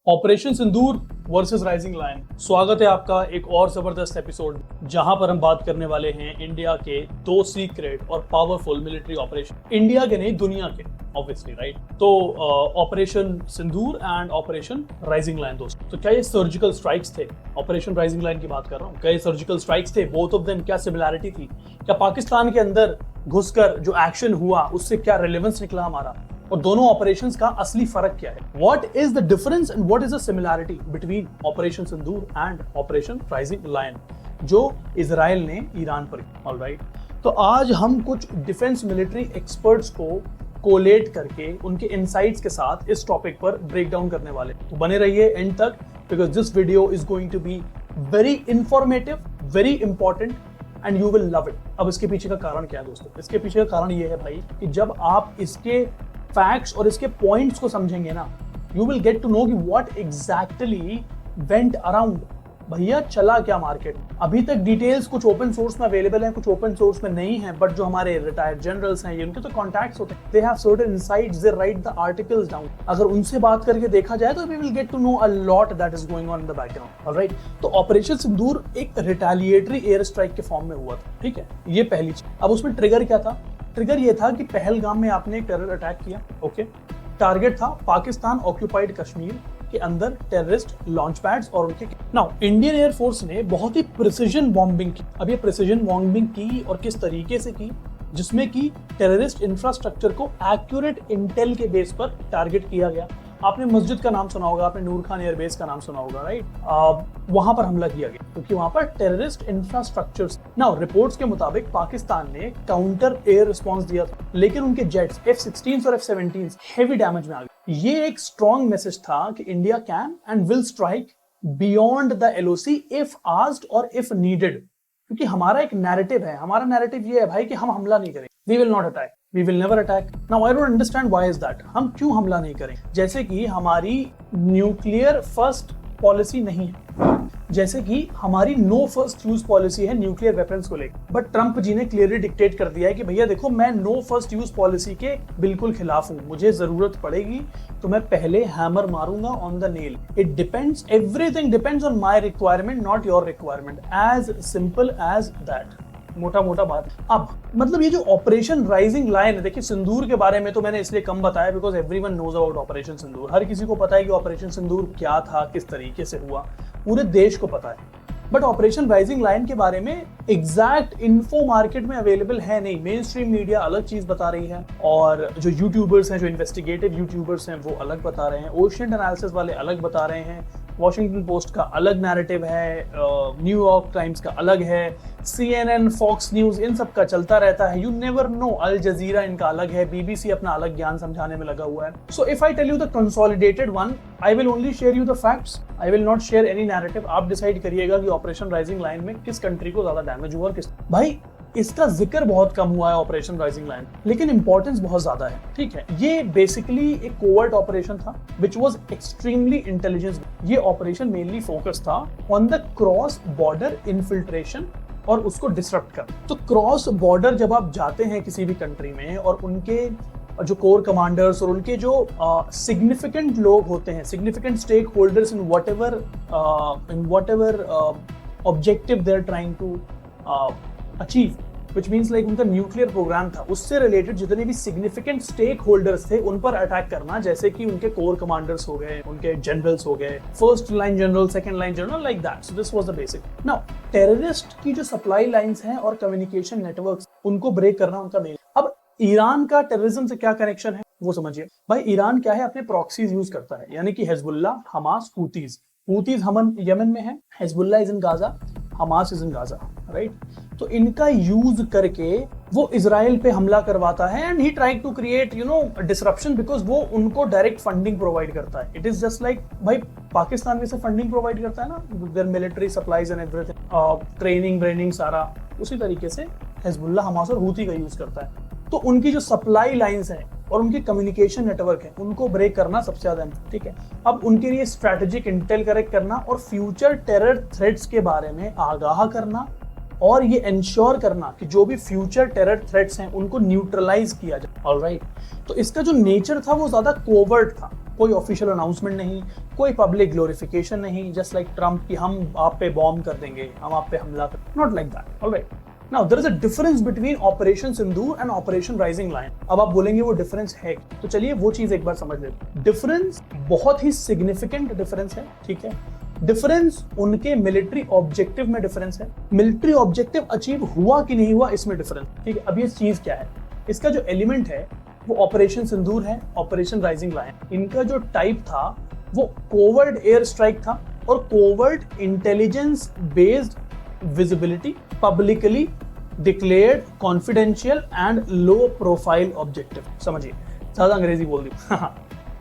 Operation सिंदूर versus rising lion. स्वागत है आपका एक और जबरदस्त एपिसोड जहां पर हम बात करने वाले हैं इंडिया के दो सीक्रेट और पावरफुल मिलिट्री ऑपरेशन, इंडिया के नहीं दुनिया के ऑब्वियसली, राइट। तो operation Sindoor and operation rising lion दोस्तों, तो क्या ये सर्जिकल स्ट्राइक्स थे? ऑपरेशन राइजिंग लायन की बात कर रहा हूँ, क्या ये सर्जिकल स्ट्राइक्स थे? बोथ ऑफ देम क्या सिमिलैरिटी थी? क्या पाकिस्तान के अंदर घुसकर जो एक्शन हुआ उससे क्या रिलेवेंस निकला हमारा, और दोनों ऑपरेशंस का असली फर्क क्या है? What is the difference and what is the similarity between operation Sindoor and operation rising lion जो इजराइल ने ईरान पर की? ऑलराइट, तो आज हम कुछ डिफेंस मिलिट्री एक्सपर्ट्स को कोलेट करके उनके इनसाइट्स के साथ इस टॉपिक पर ब्रेक डाउन करने वाले, तो बने रहिए एंड तक, because this video is going to be very informative, very important and you will love it. अब इसके पीछे का कारण क्या है दोस्तों? इसके पीछे का कारण ये है भाई कि जब आप इसके फैक्ट्स और इसके पॉइंट्स को समझेंगे ना, you will get to know कि व्हाट एग्जैक्टली वेंट अराउंड। भैया चला क्या मार्केट? अभी तक डिटेल्स कुछ ओपन सोर्स में अवेलेबल हैं, कुछ ओपन सोर्स में नहीं है, बट जो हमारे रिटायर्ड जनरल्स हैं, उनके तो कॉन्टैक्ट्स होते हैं, they have certain insights, they write the articles down. अगर उनसे बात करके देखा जाए तो we will get to know a lot that is going on in the background. Alright, तो ऑपरेशन सिंदूर एक रिटेलिएटरी एयर स्ट्राइक के फॉर्म में हुआ था, ठीक है, ये पहली चीज। अब उसमें ट्रिगर क्या था? ट्रिगर ये था कि पहलगाम में आपने एक टेरर अटैक किया, ओके। टारगेट था पाकिस्तान ऑक्यूपाइड कश्मीर के अंदर टेररिस्ट लॉन्च पैड्स और उनके। नाउ इंडियन एयर फोर्स ने बहुत ही प्रिसिजन बॉम्बिंग की। अब ये प्रिसिजन बॉम्बिंग की और किस तरीके से की, जिसमें कि टेररिस्ट इंफ्रास्ट्रक्चर को एक्यूरेट इंटेल के बेस पर टारगेट किया गया। आपने मस्जिद का नाम सुना होगा, आपने नूर खान एयरबेस का नाम सुना होगा, राइट। वहां पर हमला किया गया क्योंकि वहां पर टेररिस्ट इंफ्रास्ट्रक्चर्स। नाउ रिपोर्ट्स के मुताबिक पाकिस्तान ने काउंटर एयर रिस्पांस दिया था, लेकिन उनके जेट्स F-16 और F-17 हेवी डैमेज में आ गए। ये एक स्ट्रॉन्ग मैसेज था कि India can and will strike beyond the LOC if asked और इफ नीडेड। क्योंकि हमारा एक नैरेटिव है, हमारा नैरेटिव ये है भाई कि हम हमला नहीं करेंगे, we will not attack, we will never attack. Now I don't understand why is that. हम क्यों हमला नहीं करें? जैसे कि हमारी न्यूक्लियर फर्स्ट पॉलिसी नहीं है, जैसे कि हमारी नो फर्स्ट यूज पॉलिसी है न्यूक्लियर वेपन्स को लेकर। बट ट्रंप जी ने क्लियरली डिक्टेट कर दिया है कि भैया देखो, मैं नो फर्स्ट यूज पॉलिसी के बिल्कुल खिलाफ हूं। मुझे जरूरत पड़ेगी तो मैं पहले हैमर मारूंगा on the nail. It depends, everything depends on my requirement, not your requirement, as simple as that. मोटा मोटा बात। अब मतलब ये जो ऑपरेशन राइजिंग लायन है, देखिए सिंदूर के बारे में तो मैंने इसलिए कम बताया because everyone knows about operation Sindoor. हर किसी को पता है कि ऑपरेशन सिंदूर क्या था, किस तरीके से हुआ, पूरे देश को पता है। बट ऑपरेशन राइजिंग लायन के बारे में एग्जैक्ट इन्फो मार्केट में अवेलेबल है नहीं। मेन स्ट्रीम मीडिया अलग चीज बता रही है और जो यूट्यूबर्स हैं, जो इन्वेस्टिगेटिव यूट्यूबर्स हैं, वो अलग बता रहे हैं, ओशियन एनालिसिस वाले अलग बता रहे हैं, वॉशिंगटन पोस्ट का अलग नैरेटिव है, न्यूयॉर्क टाइम्स का अलग है, CNN, फॉक्स न्यूज, इन सब का चलता रहता है। यू नेवर नो, अल जजीरा इनका अलग है, BBC अपना अलग ज्ञान समझाने में लगा हुआ है। So if I tell you the consolidated one, I will only share you the facts, I will not share any narrative. आप डिसाइड करिएगा कि ऑपरेशन राइजिंग लायन में किस कंट्री को ज्यादा डैमेज हुआ और किस। भाई इसका जिक्र बहुत कम हुआ है ऑपरेशन राइजिंग लायन, लेकिन इंपॉर्टेंस बहुत ज्यादा है, ठीक है। ये बेसिकली एक कोवर्ट ऑपरेशन था विच वाज एक्सट्रीमली इंटेलिजेंस। ये ऑपरेशन मेनली फोकस था on the cross border infiltration और उसको डिसरप्ट कर। तो क्रॉस बॉर्डर जब आप जाते हैं किसी भी कंट्री में और उनके जो कोर कमांडर्स और उनके जो सिग्निफिकेंट लोग होते हैं, significant stakeholders in whatever objective they are trying to achieve, which means like उनका न्यूक्लियर प्रोग्राम था, उससे रिलेटेड जितने भी सिग्निफिकेंट स्टेक होल्डर्स थे उन पर अटैक करना, जैसे कि उनके कोर कमांडर्स हो गए, उनके जनरल्स हो गए, first line general, second line general, like that. So this was the basic. Now terrorist की जो सप्लाई लाइंस हैं और कम्युनिकेशन नेटवर्क्स, उनको ब्रेक करना उनका मेन। अब ईरान का टेररिज्म से क्या कनेक्शन है वो समझिए। भाई ईरान क्या है, अपने प्रॉक्सीज यूज करता है, यानी कि Hezbollah, Hamas, Houthis. Houthis Yemen में है, Hezbollah is in Gaza, Hamas is in Gaza, right. तो इनका यूज करके वो इजराइल पे हमला करवाता है and he try to create disruption because वो उनको डायरेक्ट फंडिंग प्रोवाइड करता है। इट इज जस्ट लाइक भाई पाकिस्तान में से फंडिंग प्रोवाइड करता है ना, their military supplies and everything, training ब्रेनिंग सारा, उसी तरीके से हिजबुल्लाह, हमास और हूती का यूज करता है। तो उनकी जो सप्लाई लाइंस हैं और उनके कम्युनिकेशन नेटवर्क है, उनको ब्रेक करना सबसे ज्यादा, ठीक है। अब उनके लिए स्ट्रैटेजिक इंटेल कलेक्ट करना और फ्यूचर टेरर थ्रेट्स के बारे में आगाह करना और ये इंश्योर करना कि जो भी फ्यूचर टेरर थ्रेट्स हैं उनको न्यूट्रलाइज किया जाए। ऑलराइट, तो इसका जो नेचर था वो ज्यादा कोवर्ट था, कोई ऑफिशियल अनाउंसमेंट नहीं, कोई पब्लिक ग्लोरिफिकेशन नहीं, जस्ट लाइक ट्रम्प कि हम आप पे बॉम्ब कर देंगे, हम आप पे हमला कर, not like that. Alright, now there is a difference between operation Sindoor and operation rising lion. अब आप बोलेंगे वो डिफरेंस है, तो चलिए वो चीज एक बार समझ लेते हैं। डिफरेंस बहुत ही सिग्निफिकेंट डिफरेंस है, ठीक है। डिफरेंस उनके मिलिट्री ऑब्जेक्टिव में डिफरेंस है, मिलिट्री ऑब्जेक्टिव अचीव हुआ कि नहीं हुआ इसमें डिफरेंस, ठीक है। अब ये चीज क्या है, इसका जो एलिमेंट है वो ऑपरेशन सिंदूर है, ऑपरेशन राइजिंग लायन। इनका जो टाइप था वो कोवर्ट एयर स्ट्राइक था और covert intelligence based visibility, publicly declared confidential and low profile objective. समझिए, ज्यादा अंग्रेजी बोल दी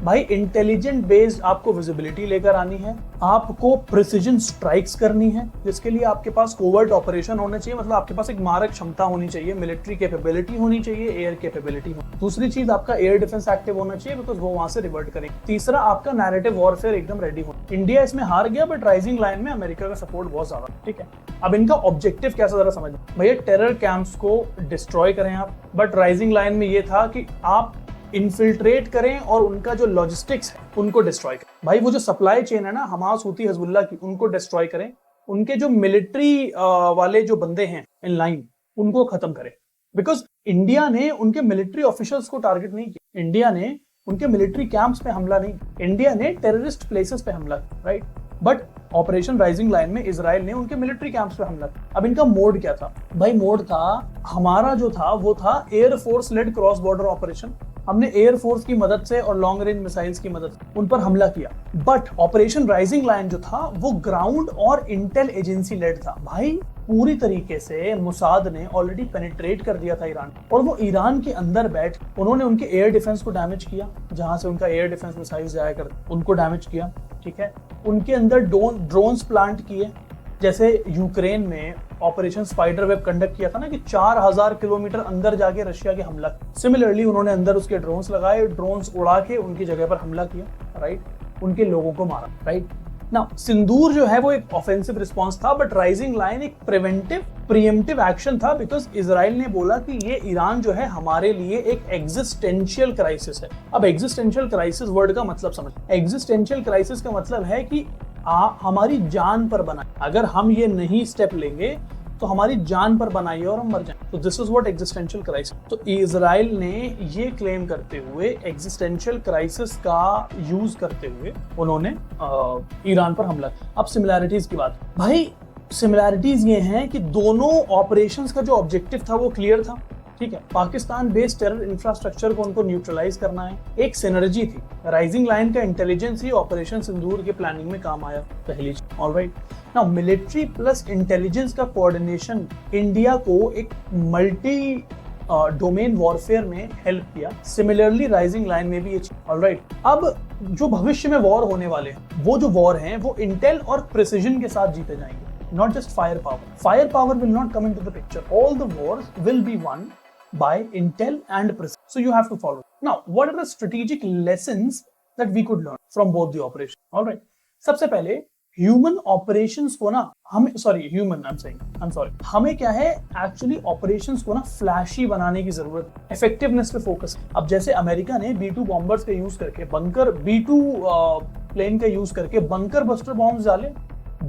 भाई। इंटेलिजेंट बेस्ड आपको विजिबिलिटी लेकर आनी है, आपको प्रिसीजन स्ट्राइक्स करनी है, जिसके लिए आपके पास कोवर्ट ऑपरेशन होने चाहिए, मतलब आपके पास एक मारक क्षमता होनी चाहिए, मिलिट्री कैपेबिलिटी होनी चाहिए, एयर कैपेबिलिटी हो। दूसरी चीज, आपका एयर डिफेंस एक्टिव होना चाहिए, बिकॉज वो वहां से रिवर्ट करेंगे। तीसरा, आपका नैरेटिव वॉरफेयर एकदम रेडी हो। इंडिया इसमें हार गया, बट राइजिंग लाइन में अमेरिका का सपोर्ट बहुत ज्यादा, ठीक है। अब इनका ऑब्जेक्टिव कैसा जरा समझ भैया, टेरर कैंप्स को डिस्ट्रॉय करें आप, बट राइजिंग लाइन में ये था कि आप इन्फिल्ट्रेट करें और उनका जो लॉजिस्टिक्स है उनको डिस्ट्रॉय करें। भाई वो जो सप्लाई चेन है ना हमास, हूती, हिजबुल्लाह की, उनको डिस्ट्रॉय करें। उनके जो मिलिट्री वाले जो बंदे हैं इन लाइन, उनको खत्म करें। बिकॉज इंडिया ने उनके मिलिट्री ऑफिशियल्स को टारगेट नहीं किया, इंडिया ने उनके मिलिट्री कैंप्स पे हमला नहीं, इंडिया ने टेररिस्ट प्लेसेस पे हमला, right. But operation rising line में इजराइल ने उनके मिलिट्री कैंप्स पे हमला। अब इनका मोड क्या था भाई? मोड था, हमारा जो था वो था air force led cross border operation. हमने एयर फोर्स की मदद से और लॉन्ग रेंज मिसाइल्स की मदद से उन पर हमला किया। बट ऑपरेशन राइजिंग लाइन जो था वो ग्राउंड और इंटेल एजेंसी लेड था। भाई पूरी तरीके से मुसाद ने ऑलरेडी पेनिट्रेट कर दिया था ईरान, और वो ईरान के अंदर बैठ उन्होंने उनके एयर डिफेंस को डैमेज किया, जहां से उनका एयर डिफेंस मिसाइल्स जाया करते उनको डैमेज किया, ठीक है। उनके अंदर ड्रोन्स प्लांट किए, जैसे यूक्रेन में ऑपरेशन स्पाइडर वेब कंडक्ट किया था ना कि 4000 किलोमीटर अंदर जाके रशिया के हमला। सिमिलरली उन्होंने अंदर उसके ड्रोन्स लगाए, ड्रोन्स उड़ा के उनकी जगह पर हमला किया, राइट, उनके लोगों को मारा, राइट। ना सिंदूर जो है वो एक ऑफेंसिव रिस्पॉन्स था, बट राइजिंग लाइन एक प्रिवेंटिव प्रीएम्प्टिव एक्शन था, बिकॉज इजराइल ने बोला कि ये ईरान जो है हमारे लिए एक एग्जिस्टेंशियल क्राइसिस है। अब एग्जिस्टेंशियल क्राइसिस वर्ड का मतलब समझ, एग्जिस्टेंशियल क्राइसिस का मतलब है कि हमारी जान पर बना, अगर हम ये नहीं स्टेप लेंगे तो हमारी जान पर बनाइए और हम मर जाएं। तो this is what existential crisis. तो इजराइल ने ये क्लेम करते हुए एग्जिस्टेंशियल क्राइसिस का यूज करते हुए उन्होंने ईरान पर हमला। अब सिमिलैरिटीज की बात, भाई सिमिलैरिटीज ये हैं कि दोनों ऑपरेशंस का जो ऑब्जेक्टिव था वो क्लियर था, ठीक है। पाकिस्तान बेस्ड टेरर इंफ्रास्ट्रक्चर को उनको न्यूट्रलाइज करना है, एक सिनर्जी थी। राइजिंग लाइन का इंटेलिजेंस ही ऑपरेशन सिंदूर के प्लानिंग में काम आया, पहली चीज। Alright, now military plus intelligence का कोऑर्डिनेशन इंडिया को एक मल्टी डोमेन वॉरफेयर में हेल्प किया। सिमिलरली राइजिंग लाइन में भी ये चीज। ऑलराइट, अब जो भविष्य में वॉर होने वाले हैं, वो जो वॉर हैं वो इंटेल और प्रिसिजन के साथ जीते जाएंगे, not just firepower. Firepower will not come into the picture. All the wars will be won by intel and precision. So you have to follow. Now, what are the strategic lessons that we could learn from both the operations? All right. सबसे पहले human operations को ना हमें हमें क्या है actually operations को ना फ्लैशी बनाने की जरूरत, इफेक्टिवनेस पे फोकस। अब जैसे अमेरिका ने B2 बॉम्बर्स का यूज करके बंकर B2 प्लेन का यूज करके बंकर बस्टर बॉम्ब्स डाले,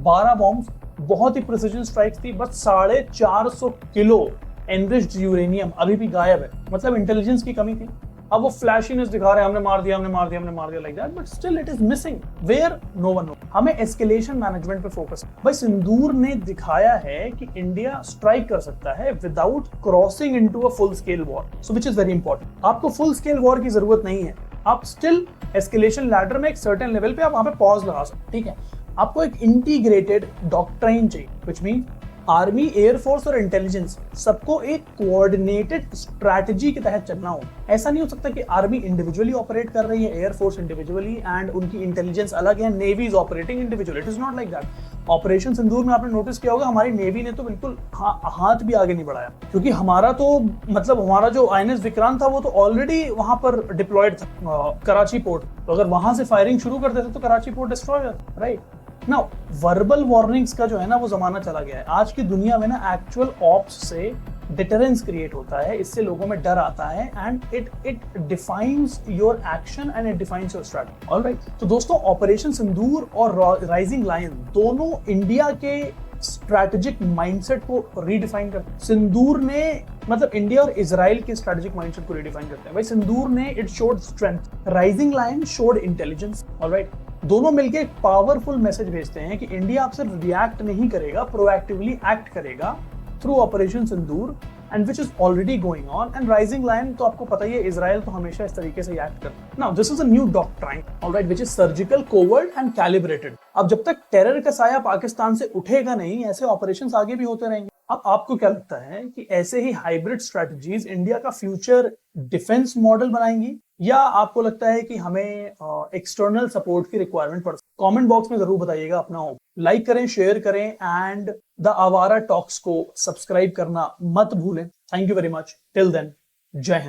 12 बॉम्ब्स, बहुत ही प्रिसिजन स्ट्राइक्स थी, बस 450 किलो एनरिच्ड यूरेनियम अभी भी गायब है, मतलब इंटेलिजेंस की कमी थी। अब वो फ्लैशीनेस दिखा रहे हैं, हमने मार दिया like that, but still it is missing where no one know. हमें एस्केलेशन मैनेजमेंट पे फोकस। भाई सिंदूर ने दिखाया है कि इंडिया स्ट्राइक कर सकता है without crossing into a full scale war, so which is very important. आपको फुल स्केल वॉर की जरूरत नहीं है, आप स्टिल एस्केलेशन लैडर में एक सर्टेन लेवल पे आप वहां पे पॉज लगा सकते, ठीक है। आपको एक इंटीग्रेटेड डॉक्ट्राइन चाहिए, व्हिच मीन आर्मी, एयरफोर्स और इंटेलिजेंस सबको एक कोऑर्डिनेटेड स्ट्रैटेजी के तहत चलना हो। ऐसा नहीं हो सकता कि आर्मी इंडिविजुअली ऑपरेट कर रही है, एयरफोर्स इंडिविजुअली एंड उनकी इंटेलिजेंस अलग है, navy is operating individually. It is not like that. Operation Sindoor में आपने नोटिस किया होगा हमारी नेवी ने तो बिल्कुल हाथ भी आगे नहीं बढ़ाया, क्योंकि हमारा तो मतलब हमारा जो INS विक्रांत था वो तो ऑलरेडी वहां पर डिप्लॉयड था कराची पोर्ट। तो अगर वहां से फायरिंग शुरू कर देते तो कराची पोर्ट डिस्ट्रॉय हो जाता, राइट। नाउ वर्बल वार्निंग्स का जो है ना वो जमाना चला गया है। आज की दुनिया में ना एक्चुअल ऑप्स से डिटरेंस क्रिएट होता है, इससे लोगों में डर आता है and it defines your action and it defines your strategy. Alright, तो दोस्तों ऑपरेशन सिंदूर और राइजिंग लायन दोनों इंडिया के स्ट्रैटेजिक माइंडसेट को रीडिफाइन करते हैं। सिंदूर ने मतलब इंडिया और इजराइल के स्ट्रैटेजिक माइंडसेट को रीडिफाइन करते हैं। भाई सिंदूर ने it showed strength, rising lion showed intelligence. Alright, दोनों मिलकर एक पावरफुल मैसेज भेजते हैं कि इंडिया अब सिर्फ रिएक्ट नहीं करेगा, प्रोएक्टिवली एक्ट करेगा through operation Sindoor and which is already going on. And rising lion तो आपको पता ही है, इजराइल तो हमेशा इस तरीके से एक्ट करता है। Now this is a new doctrine, alright, which is surgical, covert and calibrated. अब जब तक टेरर का साया पाकिस्तान से उठेगा नहीं, ऐसे ऑपरेशंस आगे भी होते रहेंगे। अब आपको क्या लगता है कि ऐसे ही हाइब्रिड स्ट्रेटजीज इंडिया का फ्यूचर डिफेंस मॉडल बनाएंगी, या आपको लगता है कि हमें एक्सटर्नल सपोर्ट की रिक्वायरमेंट पड़ सकती है? कमेंट बॉक्स में जरूर बताइएगा अपना। लाइक करें, शेयर करें एंड द आवारा टॉक्स को सब्सक्राइब करना मत भूलें। Thank you very much. Till then, जय हिंद।